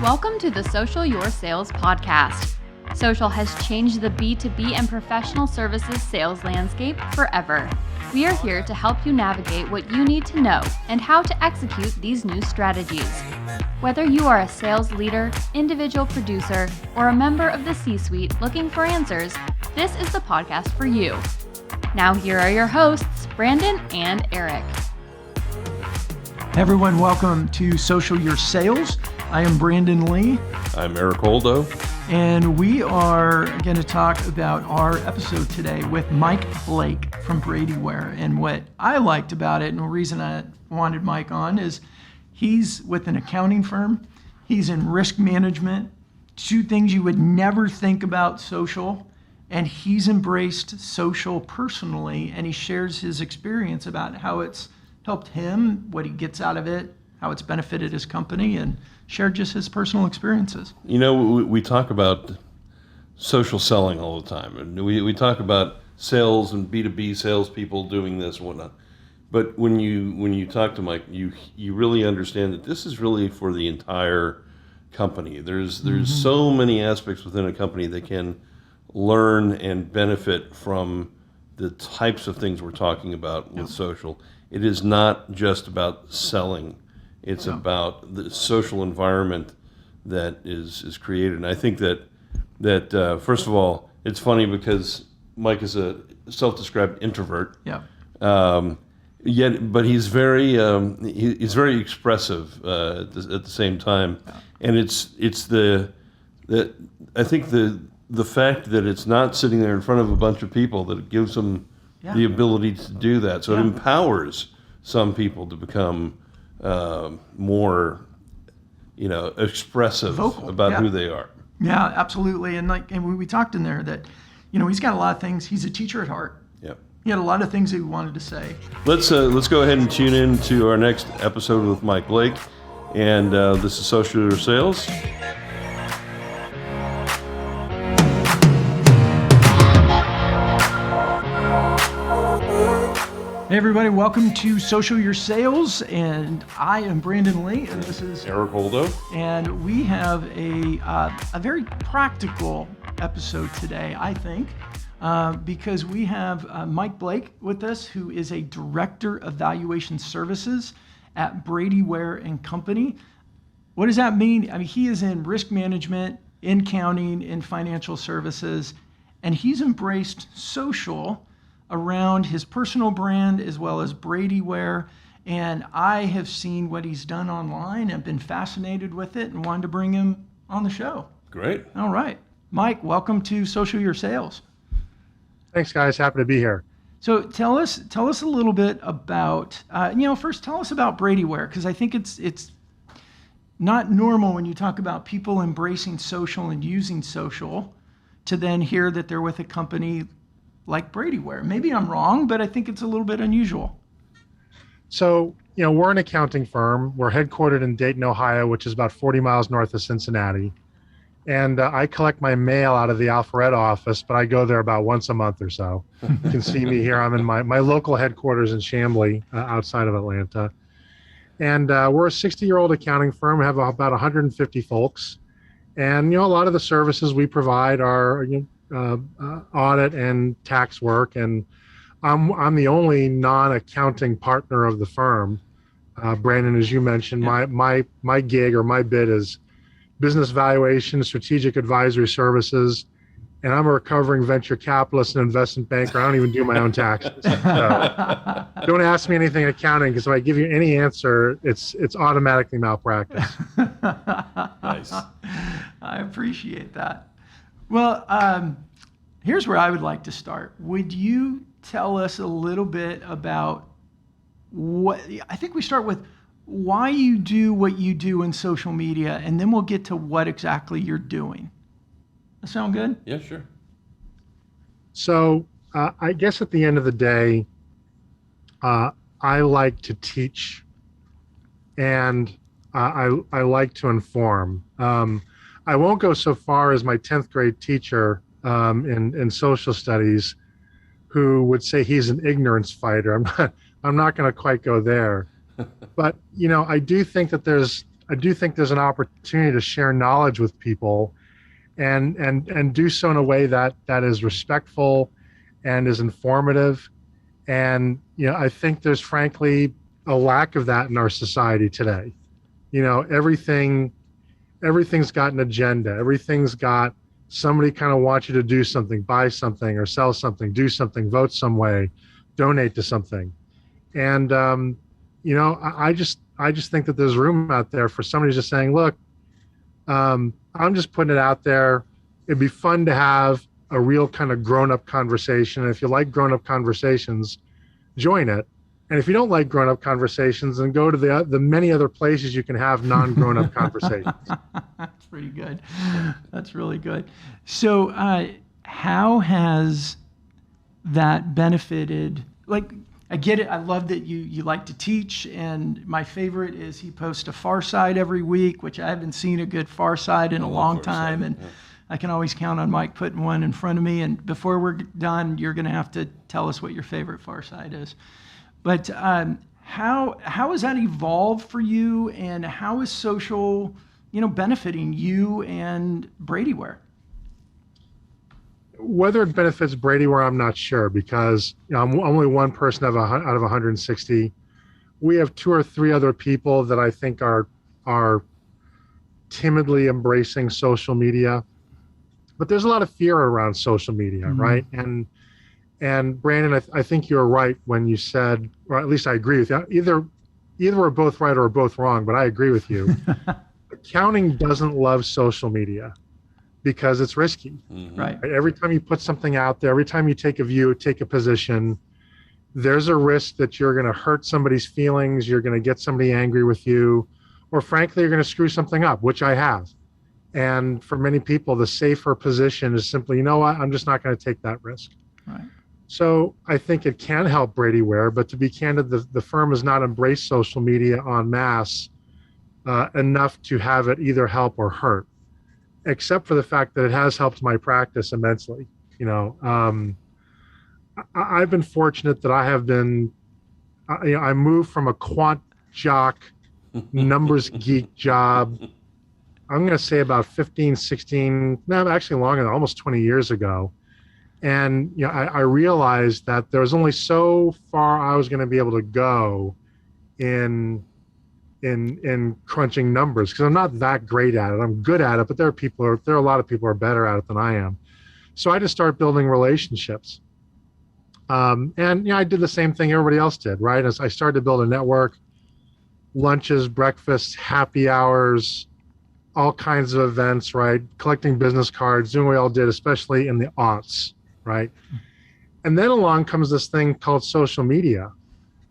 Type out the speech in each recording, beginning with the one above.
Welcome to the Social Your Sales podcast. Social has changed the B2B and professional services sales landscape forever. We are here to help you navigate what you need to know and how to execute these new strategies. Whether you are a sales leader, individual producer, or a member of the C-suite looking for answers, this is the podcast for you. Now here are your hosts, Brandon and Erik. Hey everyone, welcome to Social Your Sales. I am Brandon Lee. I'm Erik Holdo. And we are going to talk about our episode today with Mike Blake from Bradyware. And what I liked about it, and the reason I wanted Mike on, is he's with an accounting firm. He's in risk management, two things you would never think about social. And he's embraced social personally, and he shares his experience about how it's helped him, what he gets out of it, how it's benefited his company, and shared just his personal experiences. You know, we talk about social selling all the time, and we talk about sales and B2B salespeople doing this and whatnot. But when you talk to Mike, you really understand that this is really for the entire company. There's so many aspects within a company that can learn and benefit from the types of things we're talking about with social. It is not just about selling. It's about the social environment that is created. And I think that first of all, it's funny because Mike is a self-described introvert. Yeah. But he's very expressive at the same time. Yeah. And it's I think the fact that it's not sitting there in front of a bunch of people that it gives them the ability to do that. So it empowers some people to become more, expressive vocal about who they are. Yeah, absolutely. And we talked in there that, he's got a lot of things. He's a teacher at heart. Yeah. He had a lot of things that he wanted to say. Let's go ahead and tune in to our next episode with Mike Blake. And this is Social Your Sales. Hey everybody, welcome to Social Your Sales, and I am Brandon Lee, and this is Erik Holdo. And we have a very practical episode today, I think, because we have Mike Blake with us, who is a Director of Valuation Services at Bradyware and Company. What does that mean? I mean, he is in risk management, in accounting, in financial services, and he's embraced social around his personal brand as well as Bradyware. And I have seen what he's done online and been fascinated with it and wanted to bring him on the show. Great. All right. Mike, welcome to Social Your Sales. Thanks, guys. Happy to be here. So tell us a little bit about, first tell us about Bradyware, because I think it's not normal when you talk about people embracing social and using social to then hear that they're with a company like Bradyware. Maybe I'm wrong, but I think it's a little bit unusual. So, we're an accounting firm. We're headquartered in Dayton, Ohio, which is about 40 miles north of Cincinnati. And I collect my mail out of the Alpharetta office, but I go there about once a month or so. You can see me here. I'm in my local headquarters in Chamblee, outside of Atlanta. And we're a 60-year-old accounting firm. We have about 150 folks. And, a lot of the services we provide are, audit and tax work, and I'm the only non-accounting partner of the firm. Brandon, as you mentioned, my gig or my bid is business valuation, strategic advisory services, and I'm a recovering venture capitalist and investment banker. I don't even do my own taxes. So don't ask me anything accounting, because if I give you any answer, it's automatically malpractice. Nice. I appreciate that. Well, here's where I would like to start. Would you tell us a little bit about I think we start with why you do what you do in social media, and then we'll get to what exactly you're doing. That sound good? Yeah, sure. So I guess at the end of the day, I like to teach, and I like to inform. I won't go so far as my 10th grade teacher in social studies, who would say he's an ignorance fighter. I'm not going to quite go there. But, I do think that there's I do think there's an opportunity to share knowledge with people, and do so in a way that is respectful and is informative. And I think there's frankly a lack of that in our society today. Everything's got an agenda. Everything's got somebody kind of wants you to do something, buy something, or sell something, do something, vote some way, donate to something. And I just think that there's room out there for somebody just saying, look, I'm just putting it out there. It'd be fun to have a real kind of grown-up conversation. And if you like grown-up conversations, join it. And if you don't like grown-up conversations, then go to the many other places you can have non-grown-up conversations. That's pretty good. That's really good. So how has that benefited? Like, I get it. I love that you like to teach. And my favorite is he posts a Far Side every week, which I haven't seen a good Far Side in a long time. And I can always count on Mike putting one in front of me. And before we're done, you're going to have to tell us what your favorite Far Side is. But how has that evolved for you, and how is social, benefiting you and Bradyware? Whether it benefits Bradyware, I'm not sure, because I'm only one person out of 160. We have 2 or 3 other people that I think are timidly embracing social media, but there's a lot of fear around social media, mm-hmm. right? And Brandon, I think you're right when you said, or at least I agree with you. Either we're both right or we're both wrong, but I agree with you. Accounting doesn't love social media because it's risky. Mm-hmm. Right. Every time you put something out there, every time you take a view, take a position, there's a risk that you're going to hurt somebody's feelings, you're going to get somebody angry with you, or frankly, you're going to screw something up, which I have. And for many people, the safer position is simply, you know what, I'm just not going to take that risk. Right. So I think it can help Bradyware, but to be candid, the firm has not embraced social media en masse enough to have it either help or hurt, except for the fact that it has helped my practice immensely. I've been fortunate that I have been, I moved from a quant jock, numbers geek job, I'm going to say about 15, 16, no, actually longer, almost 20 years ago. And I realized that there was only so far I was going to be able to go in crunching numbers, because I'm not that great at it. I'm good at it, but there are a lot of people who are better at it than I am. So I just started building relationships. And I did the same thing everybody else did, right? As I started to build a network, lunches, breakfasts, happy hours, all kinds of events, right? Collecting business cards, doing what we all did, especially in the aughts, right? And then along comes this thing called social media,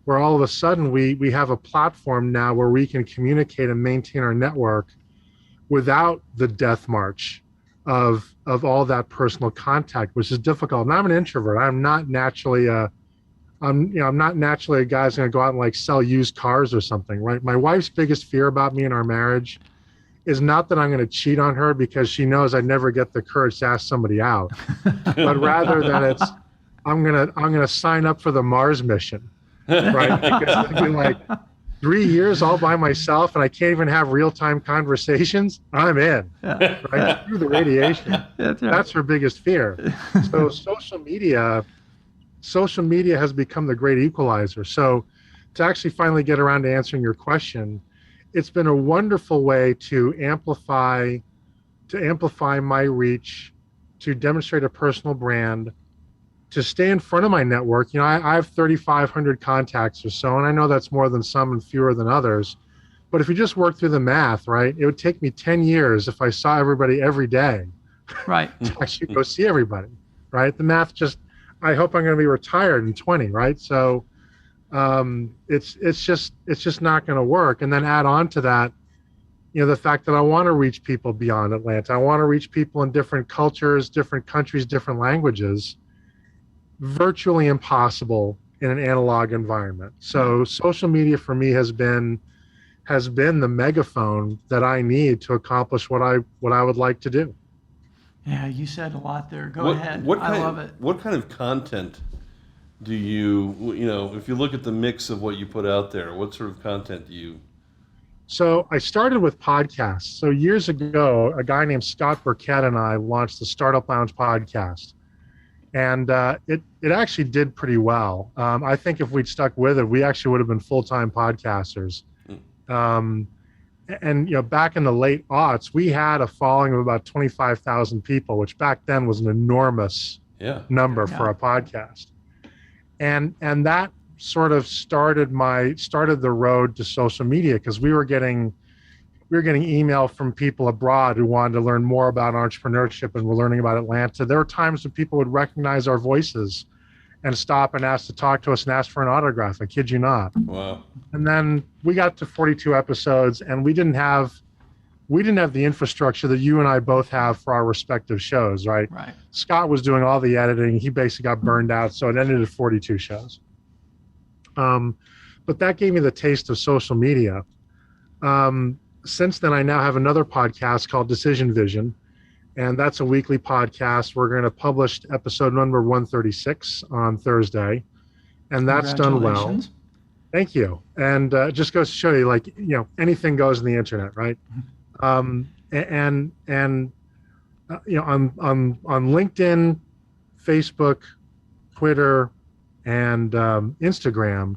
where all of a sudden we have a platform now where we can communicate and maintain our network without the death march of all that personal contact, which is difficult. And I'm an introvert. I'm not naturally I'm not naturally a guy who's going to go out and like sell used cars or something, right? My wife's biggest fear about me and our marriage is not that I'm going to cheat on her, because she knows I'd never get the courage to ask somebody out, but rather that it's I'm gonna sign up for the Mars mission, right? Because it's been like 3 years all by myself and I can't even have real-time conversations. I'm in, right? Through the radiation. That's her biggest fear. So social media has become the great equalizer. So to actually finally get around to answering your question, it's been a wonderful way to amplify my reach, to demonstrate a personal brand, to stay in front of my network. I have 3,500 contacts or so, and I know that's more than some and fewer than others. But if you just work through the math, right, it would take me 10 years if I saw everybody every day, right, to actually go see everybody, right? The math I hope I'm going to be retired in 20, right? So it's just not going to work. And then add on to that, the fact that I want to reach people beyond Atlanta. I want to reach people in different cultures, different countries, different languages. Virtually impossible in an analog environment. So social media for me has been the megaphone that I need to accomplish what I would like to do. Yeah, you said a lot there. Go ahead. I love it. What kind of content do you if you look at the mix of what you put out there, what sort of content do So I started with podcasts. So years ago, a guy named Scott Burkett and I launched the Startup Lounge podcast. And it actually did pretty well. I think if we'd stuck with it, we actually would have been full-time podcasters. Um, and back in the late aughts, we had a following of about 25,000 people, which back then was an enormous number for a podcast. And that sort of started the road to social media, because we were getting email from people abroad who wanted to learn more about entrepreneurship, and were learning about Atlanta. There were times when people would recognize our voices and stop and ask to talk to us and ask for an autograph. I kid you not. Wow. And then we got to 42 episodes, and we didn't have the infrastructure that you and I both have for our respective shows, right? Right. Scott was doing all the editing. He basically got burned out, so it ended at 42 shows. But that gave me the taste of social media. Since then, I now have another podcast called Decision Vision, and that's a weekly podcast. We're going to publish episode number 136 on Thursday, and that's done well. Thank you. And just goes to show you, anything goes in the internet, right? On LinkedIn, Facebook, Twitter, and Instagram,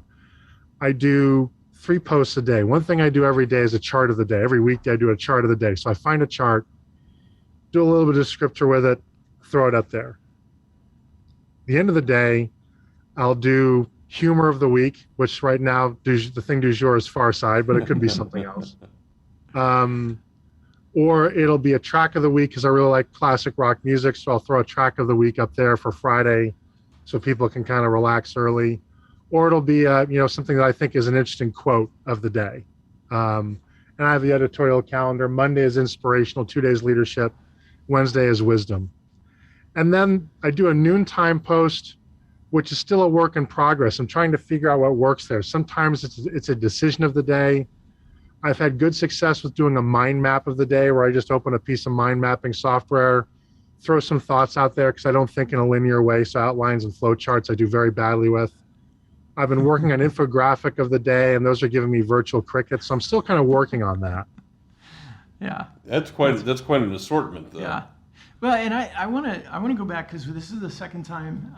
I do 3 posts a day. One thing I do every day is a chart of the day. Every weekday I do a chart of the day. So I find a chart, do a little bit of descriptor with it, throw it up there. At the end of the day, I'll do humor of the week, which right now the thing du jour is Far Side, but it could be something else. Or it'll be a track of the week, because I really like classic rock music. So I'll throw a track of the week up there for Friday, so people can kind of relax early. Or it'll be something that I think is an interesting quote of the day. And I have the editorial calendar. Monday is inspirational, 2 days leadership, Wednesday is wisdom. And then I do a noontime post, which is still a work in progress. I'm trying to figure out what works there. Sometimes it's a decision of the day. I've had good success with doing a mind map of the day, where I just open a piece of mind mapping software, throw some thoughts out there, because I don't think in a linear way. So outlines and flow charts I do very badly with. I've been working on infographic of the day, and those are giving me virtual crickets. So I'm still kind of working on that. Yeah. That's quite an assortment, though. Yeah. Well, and I want to go back, because this is the second time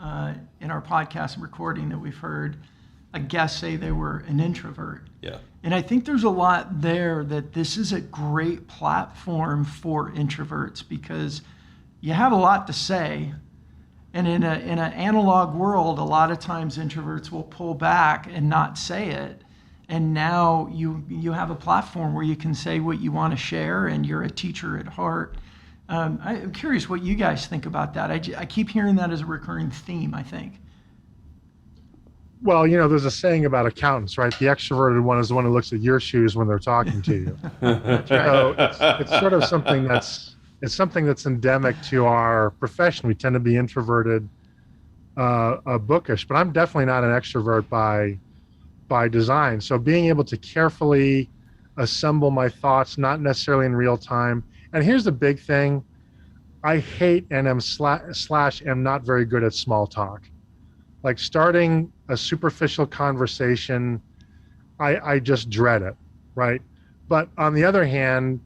in our podcast recording that we've heard a guest say they were an introvert. Yeah. And I think there's a lot there, that this is a great platform for introverts, because you have a lot to say. And in an analog world, a lot of times introverts will pull back and not say it. And now you have a platform where you can say what you want to share, and you're a teacher at heart. I'm curious what you guys think about that. I keep hearing that as a recurring theme, I think. Well, there's a saying about accountants, right? The extroverted one is the one who looks at your shoes when they're talking to you. So it's sort of something that's endemic to our profession. We tend to be introverted, bookish, but I'm definitely not an extrovert by design. So being able to carefully assemble my thoughts, not necessarily in real time. And here's the big thing: I hate and am not very good at small talk. Like starting a superficial conversation, I just dread it, right? But on the other hand,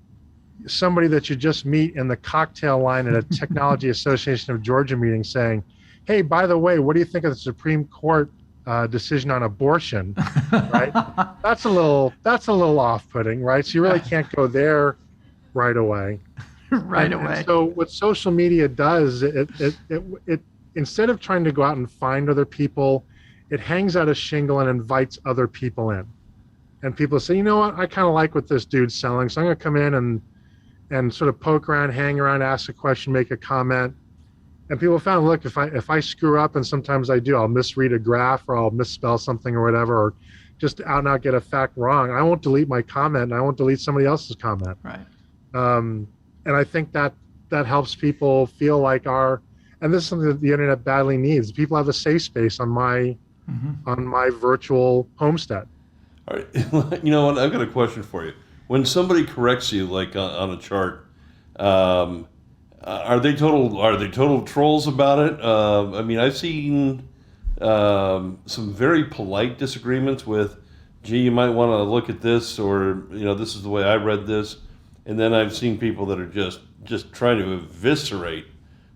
somebody that you just meet in the cocktail line at a Technology Association of Georgia meeting saying, hey, by the way, what do you think of the Supreme Court decision on abortion, right? That's a little off-putting, right? So you really can't go there right away. away. So what social media does, it instead of trying to go out and find other people, it hangs out a shingle and invites other people in. And people say, you know what, I kind of like what this dude's selling, so I'm going to come in and sort of poke around, hang around, ask a question, make a comment. And people found, look, if I screw up, and sometimes I do, I'll misread a graph, or I'll misspell something or whatever, or just out and out get a fact wrong, I won't delete my comment, and I won't delete somebody else's comment. Right. And I think that helps people feel like and this is something that the internet badly needs. People have a safe space on my virtual homestead. All right. You know what? I've got a question for you. When somebody corrects you, like on a chart, are they total trolls about it? I mean, I've seen some very polite disagreements with gee, you might want to look at this, or this is the way I read this. And then I've seen people that are just trying to eviscerate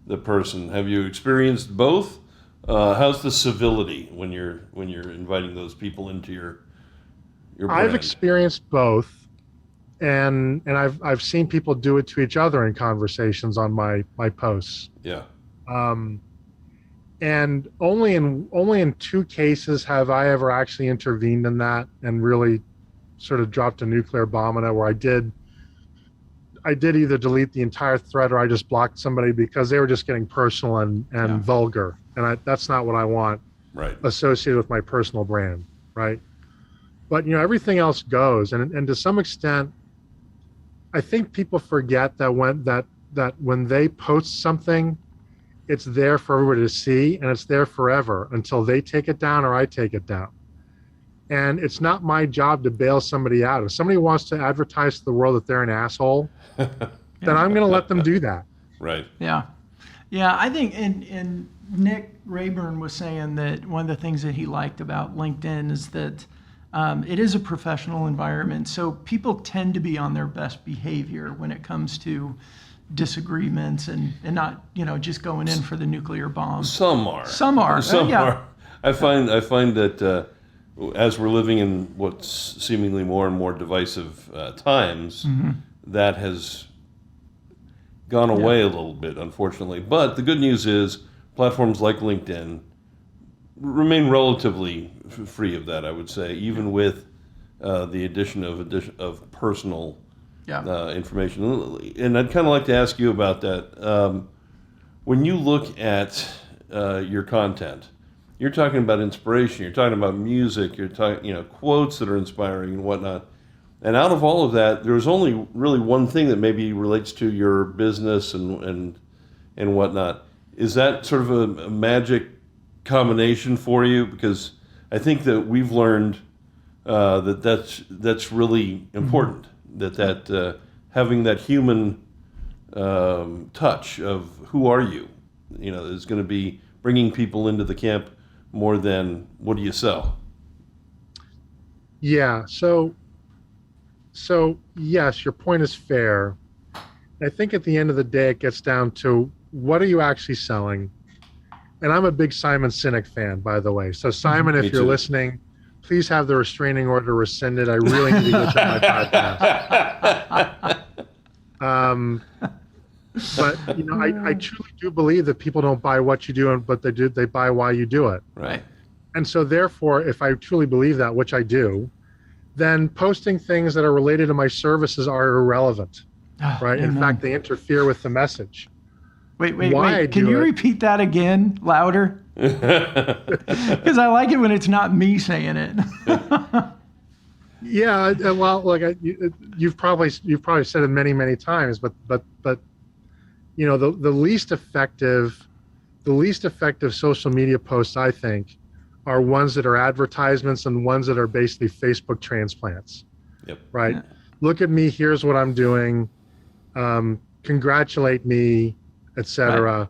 the person. Have you experienced both? How's the civility when you're inviting those people into your brand? I've experienced both, and I've seen people do it to each other in conversations on my posts. Yeah. And only in 2 cases have I ever actually intervened in that and really sort of dropped a nuclear bomb on it, where I did either delete the entire thread or I just blocked somebody because they were just getting personal and vulgar. And that's not what I want associated with my personal brand, right? But, everything else goes. And to some extent, I think people forget that when they post something, it's there for everybody to see, and it's there forever until they take it down or I take it down. And it's not my job to bail somebody out. If somebody wants to advertise to the world that they're an asshole, then I'm going to let them do that. Right. Yeah. Yeah, I think, and Nick Rayburn was saying that one of the things that he liked about LinkedIn is that it is a professional environment. So people tend to be on their best behavior when it comes to disagreements and not, just going in for the nuclear bomb. Some are. Some are. Some are. I find that as we're living in what's seemingly more and more divisive times, that has gone away a little bit, unfortunately. But the good news is platforms like LinkedIn remain relatively free of that, I would say, even with the addition of personal information. And I'd kind of like to ask you about that. When you look at your content, you're talking about inspiration, you're talking about music, you're talking, quotes that are inspiring and whatnot. And out of all of that, there's only really one thing that maybe relates to your business and whatnot. Is that sort of a magic combination for you? Because I think that we've learned that's really important. That having that human touch of who are you, is going to be bringing people into the camp more than what do you sell. Yeah. So yes, your point is fair. I think at the end of the day, it gets down to what are you actually selling? And I'm a big Simon Sinek fan, by the way. So Simon, if you're listening, please have the restraining order rescinded. I really need to get you on my podcast. But I truly do believe that people don't buy what you do, but they buy why you do it. Right. And so therefore, if I truly believe that, which I do, then posting things that are related to my services are irrelevant. Right. Amen. In fact, they interfere with the message. Wait. Can you repeat that again louder? Because I like it when it's not me saying it. Yeah, well, like you've probably said it many times, but the least effective social media posts, I think, are ones that are advertisements and ones that are basically Facebook transplants. Yep. Right. Yeah. Look at me. Here's what I'm doing. Congratulate me, etc.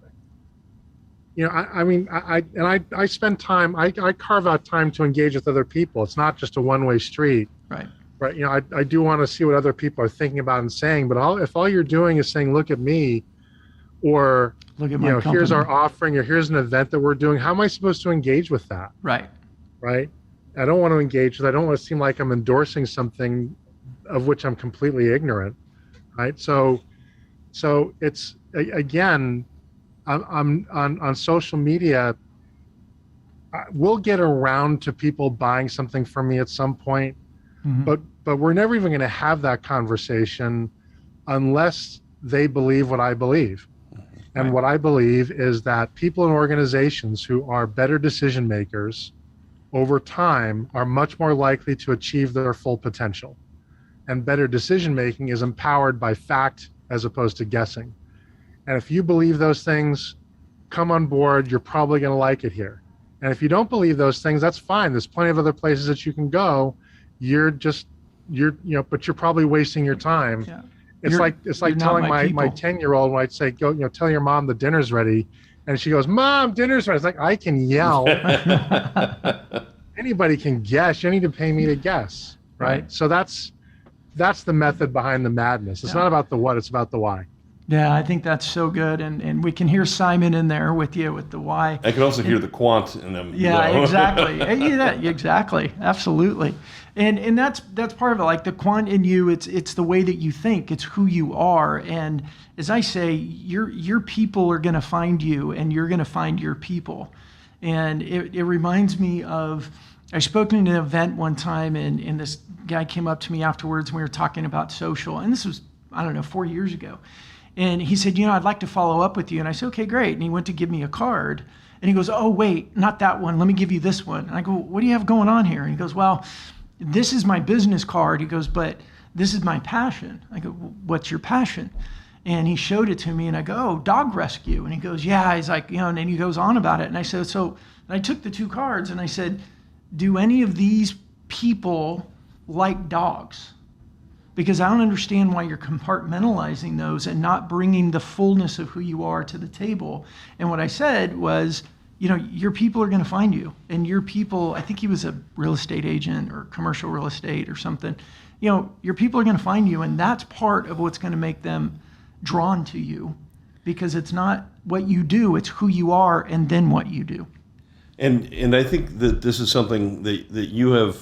Right. I spend time. I carve out time to engage with other people. It's not just a one-way street. Right. Right. I do want to see what other people are thinking about and saying. But if all you're doing is saying, "Look at me," or look at my company. Here's our offering, or here's an event that we're doing. How am I supposed to engage with that? Right. Right. I don't want to engage with. I don't want to seem like I'm endorsing something of which I'm completely ignorant. Right. So it's again, I'm on social media. We'll get around to people buying something from me at some point, but we're never even going to have that conversation unless they believe what I believe. And what I believe is that people in organizations who are better decision makers over time are much more likely to achieve their full potential. And better decision making is empowered by fact as opposed to guessing. And if you believe those things, come on board, you're probably going to like it here. And if you don't believe those things, that's fine. There's plenty of other places that you can go. But you're probably wasting your time. Yeah. It's like telling my 10-year-old when I'd say, go, tell your mom the dinner's ready. And she goes, "Mom, dinner's ready." It's like, I can yell. anybody can guess. You don't need to pay me to guess, right? So that's the method behind the madness. It's not about the what, it's about the why. Yeah, I think that's so good, and we can hear Simon in there with you with the why. I can also hear the quant in them. Yeah, exactly. Yeah, exactly, absolutely, and that's part of it. Like the quant in you, it's the way that you think, it's who you are, and as I say, your people are going to find you, and you're going to find your people, and it reminds me of. I spoke in an event one time, and this guy came up to me afterwards, and we were talking about social, and this was, I don't know, 4 years ago. And he said, I'd like to follow up with you. And I said, okay, great. And he went to give me a card. And he goes, oh, wait, not that one. Let me give you this one. And I go, what do you have going on here? And he goes, well, this is my business card. He goes, but this is my passion. I go, what's your passion? And he showed it to me. And I go, oh, dog rescue. And he goes, yeah. He's like, and then he goes on about it. And I said, and I took the two cards and I said, do any of these people like dogs? Because I don't understand why you're compartmentalizing those and not bringing the fullness of who you are to the table. And what I said was, your people are going to find you. And your people, I think he was a real estate agent or commercial real estate or something. Your people are going to find you. And that's part of what's going to make them drawn to you. Because it's not what you do, it's who you are and then what you do. And I think that this is something that you have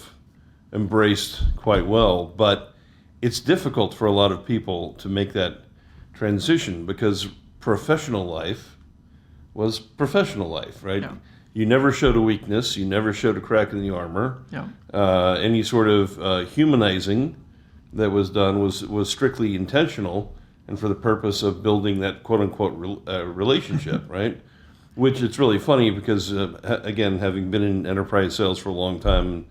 embraced quite well, but it's difficult for a lot of people to make that transition because professional life was professional life, right? Yeah. You never showed a weakness. You never showed a crack in the armor. Yeah. Any sort of humanizing that was done was strictly intentional and for the purpose of building that quote-unquote relationship, right? Which it's really funny because, again, having been in enterprise sales for a long time,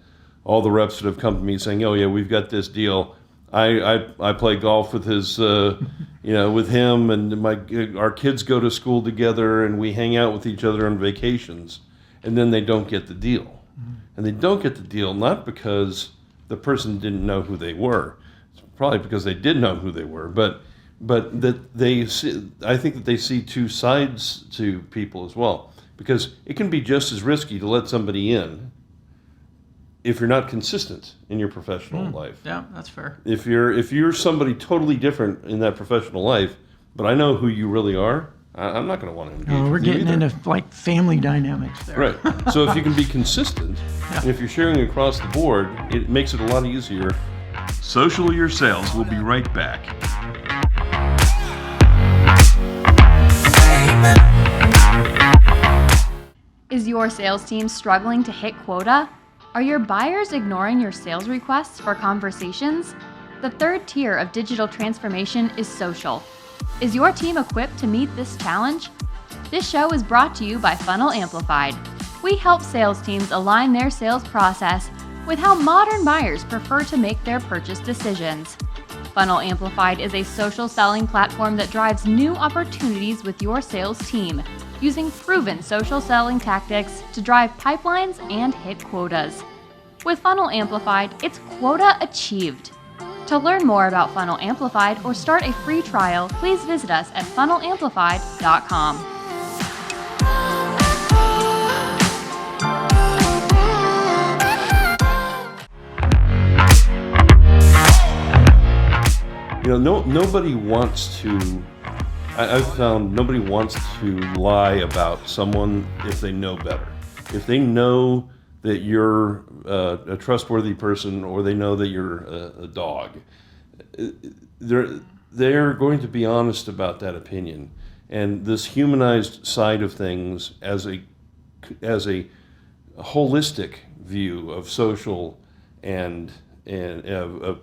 all the reps that have come to me saying, oh, yeah, we've got this deal. I play golf with his, with him, and our kids go to school together, and we hang out with each other on vacations, and then they don't get the deal. Mm-hmm. And they don't get the deal not because the person didn't know who they were. It's probably because they did know who they were, but that they see, I think that they see two sides to people as well, because it can be just as risky to let somebody in if you're not consistent in your professional life. Yeah, that's fair. If you're somebody totally different in that professional life, but I know who you really are, I'm not going to want to engage with you. We're getting into like family dynamics there. Right. So if you can be consistent, and if you're sharing across the board, it makes it a lot easier. Social Your Sales. We'll be right back. Is your sales team struggling to hit quota? Are your buyers ignoring your sales requests for conversations? The third tier of digital transformation is social. Is your team equipped to meet this challenge? This show is brought to you by FunnelAmplified. We help sales teams align their sales process with how modern buyers prefer to make their purchase decisions. FunnelAmplified is a social selling platform that drives new opportunities with your sales team, using proven social selling tactics to drive pipelines and hit quotas. With FunnelAmplified, it's quota achieved. To learn more about FunnelAmplified or start a free trial, please visit us at FunnelAmplified.com. Nobody wants to. I've found nobody wants to lie about someone if they know better. If they know that you're a trustworthy person, or they know that you're a dog, they're going to be honest about that opinion. And this humanized side of things, as a holistic view of social and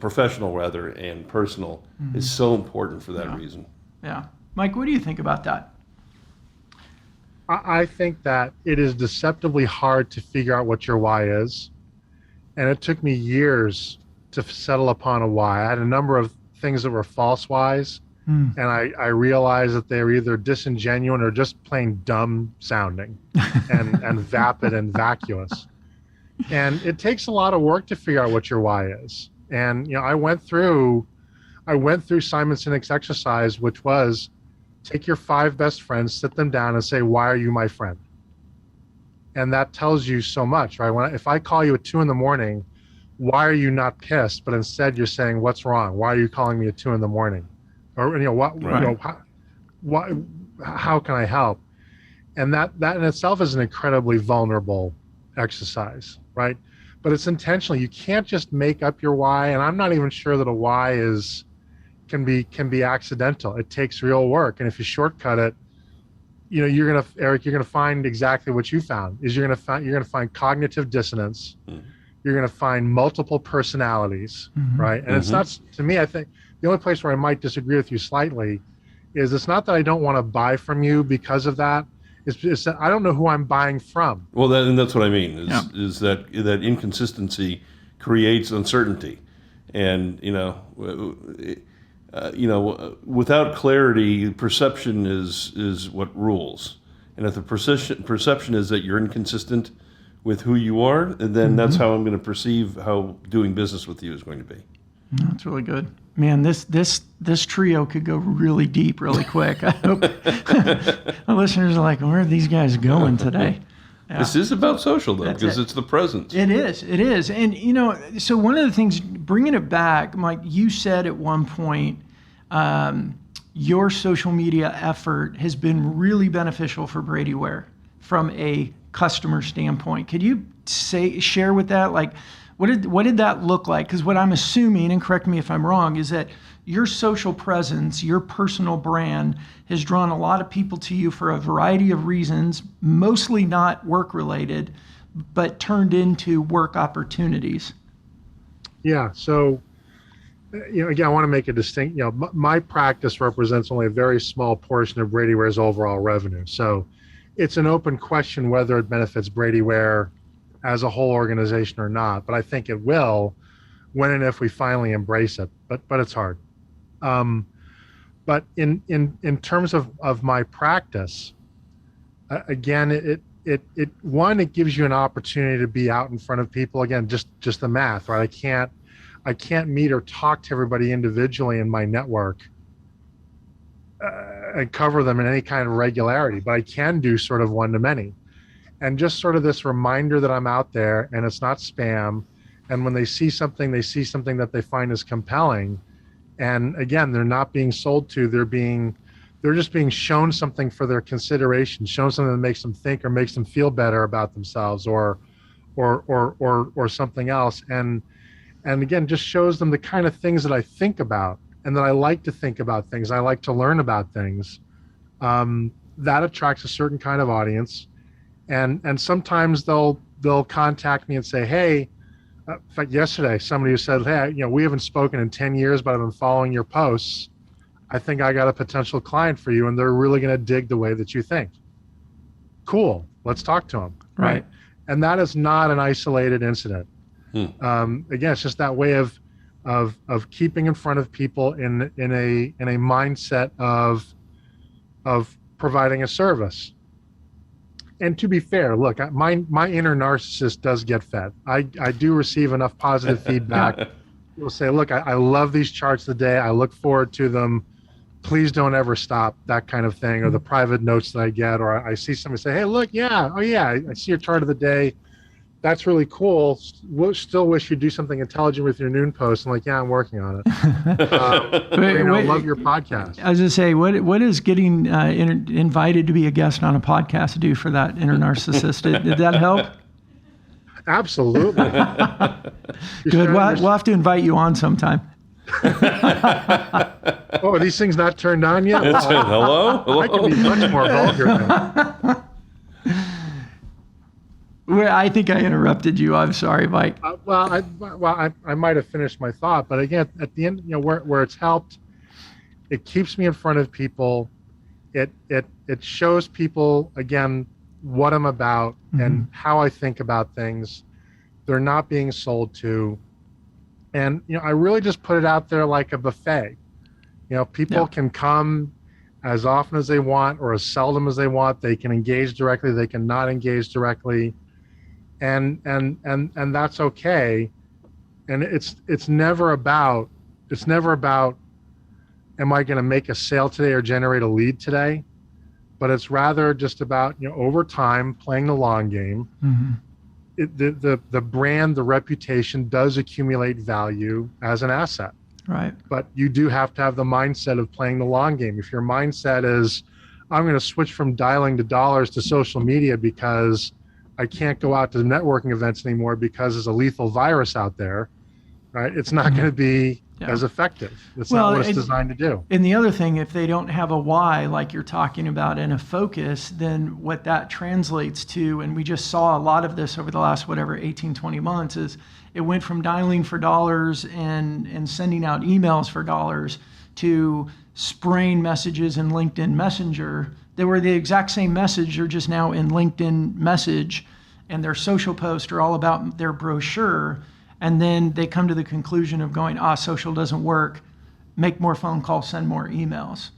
professional rather and personal, is so important for that reason. Yeah. Mike, what do you think about that? I think that it is deceptively hard to figure out what your why is. And it took me years to settle upon a why. I had a number of things that were false whys. And I realized that they were either disingenuous or just plain dumb sounding and vapid and vacuous. And it takes a lot of work to figure out what your why is. And, I went through Simon Sinek's exercise, which was, take your 5 best friends, sit them down and say, why are you my friend? And that tells you so much, right? If I call you at 2 in the morning, why are you not pissed? But instead you're saying, what's wrong? Why are you calling me at 2 in the morning? Or, what, Right. how can I help? And that in itself is an incredibly vulnerable exercise, right? But it's intentional. You can't just make up your why. And I'm not even sure that a why can be accidental. It takes real work. And if you shortcut it, Eric, you're gonna find exactly what you found. You're gonna find cognitive dissonance. You're gonna find multiple personalities, right? And it's not, to me, I think the only place where I might disagree with you slightly is it's not that I don't want to buy from you because of that. It's that I don't know who I'm buying from. Well, that's what I mean. Is that inconsistency creates uncertainty, and without clarity, perception is what rules. And if the perception is that you're inconsistent with who you are, then that's how I'm going to perceive how doing business with you is going to be. That's really good. Man, this trio could go really deep really quick. I hope our listeners are like, where are these guys going today? Yeah. This is about social, though, because it's the present. It is. And, so one of the things, bringing it back, Mike, you said at one point, your social media effort has been really beneficial for Brady Ware from a customer standpoint. Could you share with that, like, what did that look like? Because what I'm assuming, and correct me if I'm wrong, is that your social presence, your personal brand has drawn a lot of people to you for a variety of reasons, mostly not work related, but turned into work opportunities. Yeah. So, again, I want to make a distinct, my practice represents only a very small portion of Brady Ware's overall revenue. So it's an open question whether it benefits Brady Ware as a whole organization or not, but I think it will when and if we finally embrace it, but it's hard. But in terms of my practice, again, it gives you an opportunity to be out in front of people. Again, just the math, right? I can't meet or talk to everybody individually in my network and cover them in any kind of regularity, but I can do sort of one-to-many. And just sort of this reminder that I'm out there and it's not spam. And when they see something that they find is compelling. And again, they're not being sold to, they're just being shown something for their consideration, shown something that makes them think or makes them feel better about themselves or something else. And again, just shows them the kind of things that I think about and that I like to think about things. I like to learn about things. That attracts a certain kind of audience. And sometimes they'll contact me and say, hey, in fact, yesterday, somebody who said, hey, we haven't spoken in 10 years, but I've been following your posts. I think I got a potential client for you, and they're really going to dig the way that you think. Cool. Let's talk to them. Right. And that is not an isolated incident. Again, it's just that way of keeping in front of people in a mindset of providing a service. And to be fair, look, my inner narcissist does get fed. I do receive enough positive feedback. People say, look, I love these charts today. I look forward to them. Please don't ever stop, that kind of thing. Or the private notes that I get, or I see somebody say, hey, look, I see your chart of the day. That's really cool. Still wish you'd do something intelligent with your noon post. I'm like, yeah, I'm working on it. Love your podcast. I was going to say, what is getting invited to be a guest on a podcast do for that inner narcissist? Did that help? Absolutely. Good. We'll have to invite you on sometime. Oh, are these things not turned on yet? Hello? I can be much more vulgar now. I think I interrupted you. I'm sorry, Mike. I might have finished my thought, but again, at the end, where it's helped, it keeps me in front of people. It shows people again what I'm about and how I think about things. They're not being sold to, and I really just put it out there like a buffet. People can come as often as they want or as seldom as they want. They can engage directly. They can not engage directly. And that's okay. And it's never about am I going to make a sale today or generate a lead today? but it's rather just about, over time playing the long game. The brand, the reputation does accumulate value as an asset. Right. But you do have to have the mindset of playing the long game. If your mindset is, I'm going to switch from dialing to dollars to social media because I can't go out to networking events anymore because there's a lethal virus out there, right? It's not going to be as effective. That's not what it's designed to do. And the other thing, if they don't have a why, like you're talking about, and a focus, then what that translates to, and we just saw a lot of this over the last, 18, 20 months, is it went from dialing for dollars and sending out emails for dollars to spraying messages in LinkedIn Messenger. They were the exact same message, they're just now in LinkedIn Message, and their social posts are all about their brochure. And then they come to the conclusion of going, social doesn't work, make more phone calls, send more emails.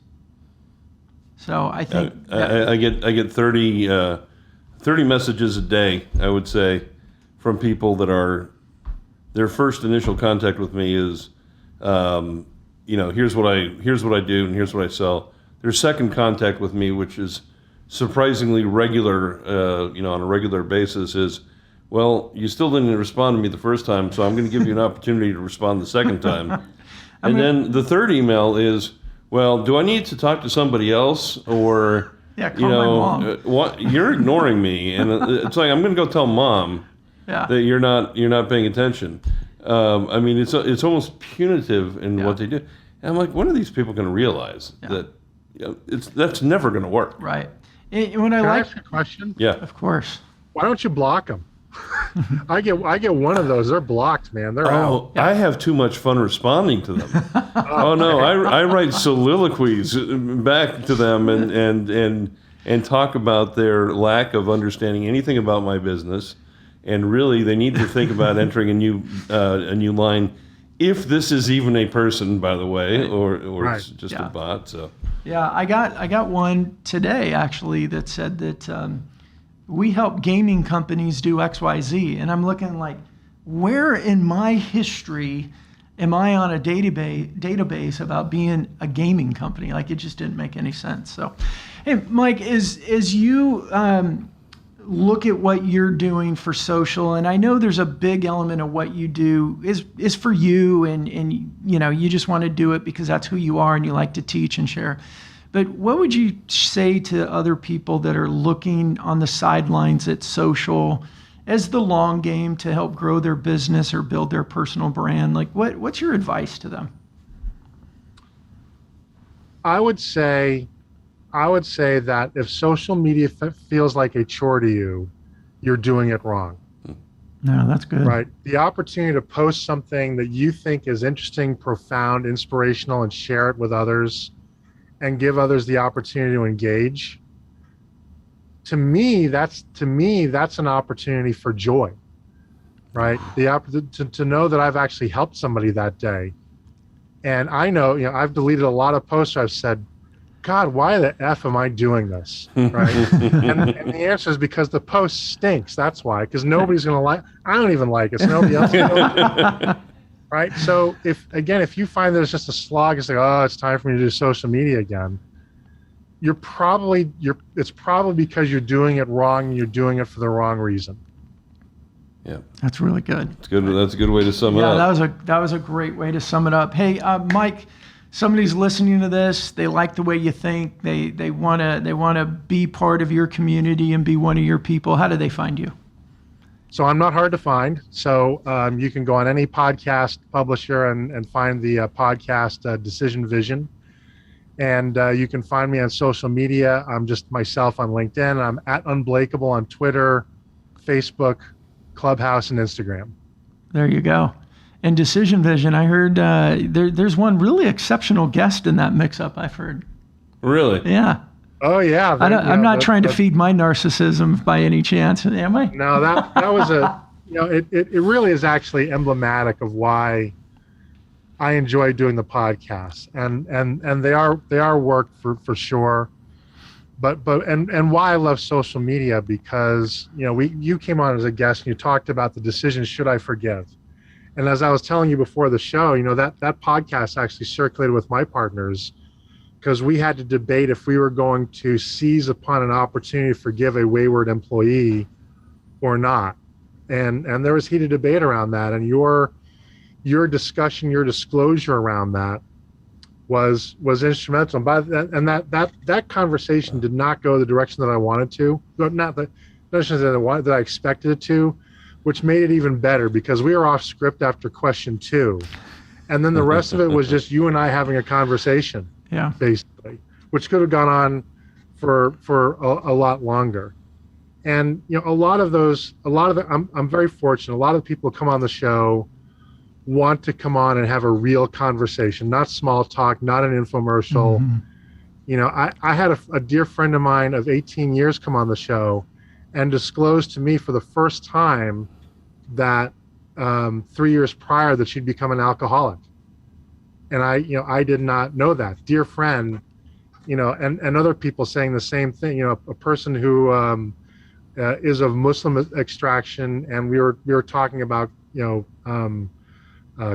So I think I get 30 messages a day, I would say, from people that are, their first initial contact with me is, here's what I do and here's what I sell. Their second contact with me, which is surprisingly regular, on a regular basis, is, well, you still didn't respond to me the first time, so I'm going to give you an opportunity to respond the second time. Then the third email is, well, do I need to talk to somebody else, or call my mom. What, you're ignoring me, and it's like, I'm going to go tell mom that you're not paying attention. It's almost punitive in what they do. And I'm like, when are these people going to realize that that's never going to work? Right. Can I ask you a question? Yeah, of course. Why don't you block them? I get one of those. They're blocked, man. They're out. I have too much fun responding to them. No, I write soliloquies back to them and talk about their lack of understanding anything about my business, and really they need to think about entering a new line, if this is even a person, by the way, or it's just a bot. So I got one today actually that said that. We help gaming companies do XYZ. And I'm looking like, where in my history am I on a database about being a gaming company? Like, it just didn't make any sense. So, hey, Mike, as you look at what you're doing for social, and I know there's a big element of what you do is for you, and you just want to do it because that's who you are and you like to teach and share. But what would you say to other people that are looking on the sidelines at social as the long game to help grow their business or build their personal brand? Like, what's your advice to them? I would say that if social media feels like a chore to you, you're doing it wrong. No, that's good. Right. The opportunity to post something that you think is interesting, profound, inspirational, and share it with others, and give others the opportunity to engage. To me, that's an opportunity for joy, right? To know that I've actually helped somebody that day. And I know, I've deleted a lot of posts where I've said, God, why the F am I doing this, right? and the answer is because the post stinks. That's why, because nobody's going to like. I don't even like it. So nobody else. Right. So if you find that it's just a slog, it's like, it's time for me to do social media again. It's probably because you're doing it wrong and you're doing it for the wrong reason. Yeah. That's really good. It's good. That's a good way to sum it up. Yeah, that was a great way to sum it up. Hey, Mike, somebody's listening to this, they like the way you think, they wanna be part of your community and be one of your people. How do they find you? So I'm not hard to find. So you can go on any podcast publisher and find the podcast Decision Vision. And you can find me on social media. I'm just myself on LinkedIn. I'm at Unblakeable on Twitter, Facebook, Clubhouse, and Instagram. There you go. And Decision Vision, I heard there's one really exceptional guest in that mix-up, I've heard. Really? Yeah. Oh yeah. I'm not trying to feed my narcissism by any chance, am I? No, that was it really is actually emblematic of why I enjoy doing the podcast, and they are work for sure, but why I love social media, because you came on as a guest and you talked about the decision, should I forgive? And as I was telling you before the show, that podcast actually circulated with my partners because we had to debate if we were going to seize upon an opportunity to forgive a wayward employee or not. And there was heated debate around that. And your discussion, your disclosure around that was instrumental. And that conversation did not go the direction that I wanted to, not the direction that I expected it to, which made it even better because we were off script after question 2. And then the rest of it was just you and I having a conversation, basically, which could have gone on for a lot longer. And a lot of it, I'm very fortunate. A lot of people come on the show want to come on and have a real conversation, not small talk, not an infomercial. Mm-hmm. I had a dear friend of mine of 18 years come on the show and disclose to me for the first time that 3 years prior that she'd become an alcoholic. And I did not know that. Dear friend, and other people saying the same thing, a person who is of Muslim extraction, and we were talking about,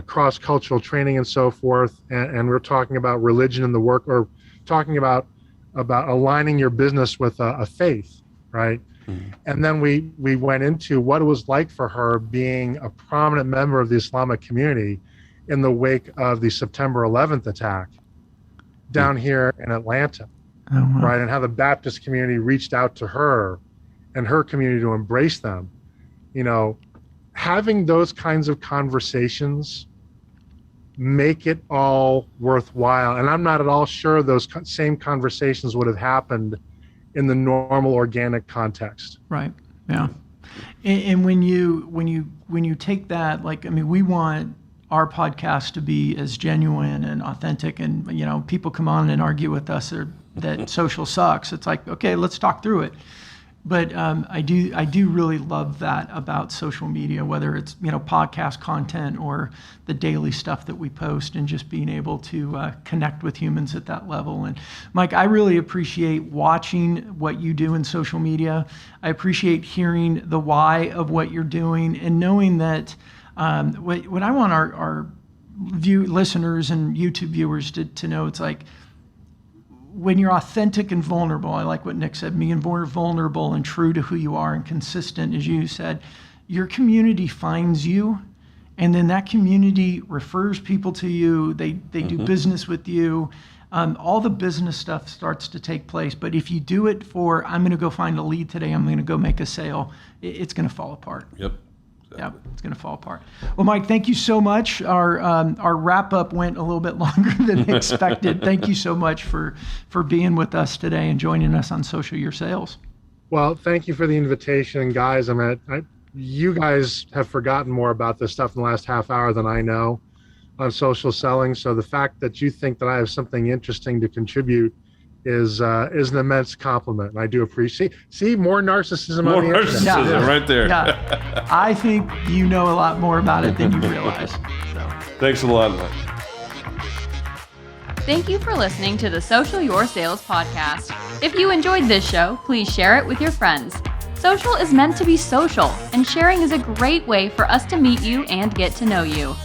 cross-cultural training and so forth, and we're talking about religion in the work, or talking about aligning your business with a faith, right? Mm-hmm. And then we went into what it was like for her being a prominent member of the Islamic community in the wake of the September 11th attack down here in Atlanta, right? And how the Baptist community reached out to her and her community to embrace them. Having those kinds of conversations make it all worthwhile. And I'm not at all sure those same conversations would have happened in the normal organic context. Right. Yeah. And when you take that, we want our podcast to be as genuine and authentic, and people come on and argue with us that social sucks. It's like, okay, let's talk through it. But I do really love that about social media, whether it's podcast content or the daily stuff that we post, and just being able to connect with humans at that level. And Mike, I really appreciate watching what you do in social media. I appreciate hearing the why of what you're doing, and knowing that what I want our listeners and YouTube viewers to know, it's like, when you're authentic and vulnerable, I like what Nick said, being vulnerable and true to who you are and consistent, as you said, your community finds you, and then that community refers people to you. They do business with you. All the business stuff starts to take place. But if you do it for, I'm going to go find a lead today, I'm going to go make a sale, it's going to fall apart. Yep. Yeah, it's going to fall apart. Well, Mike, thank you so much. Our wrap up went a little bit longer than expected. Thank you so much for being with us today and joining us on Social Your Sales. Well, thank you for the invitation, guys. You guys have forgotten more about this stuff in the last half hour than I know on social selling. So the fact that you think that I have something interesting to contribute is an immense compliment, and I do appreciate. See, more narcissism on the internet. Narcissism right there. Yeah, I think you know a lot more about it than you realize. So. Thanks a lot, Mike. Thank you for listening to the Social Your Sales podcast. If you enjoyed this show, please share it with your friends. Social is meant to be social, and sharing is a great way for us to meet you and get to know you.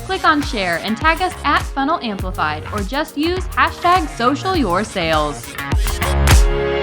Click on share and tag us at FunnelAmplified, or just use #SocialYourSales.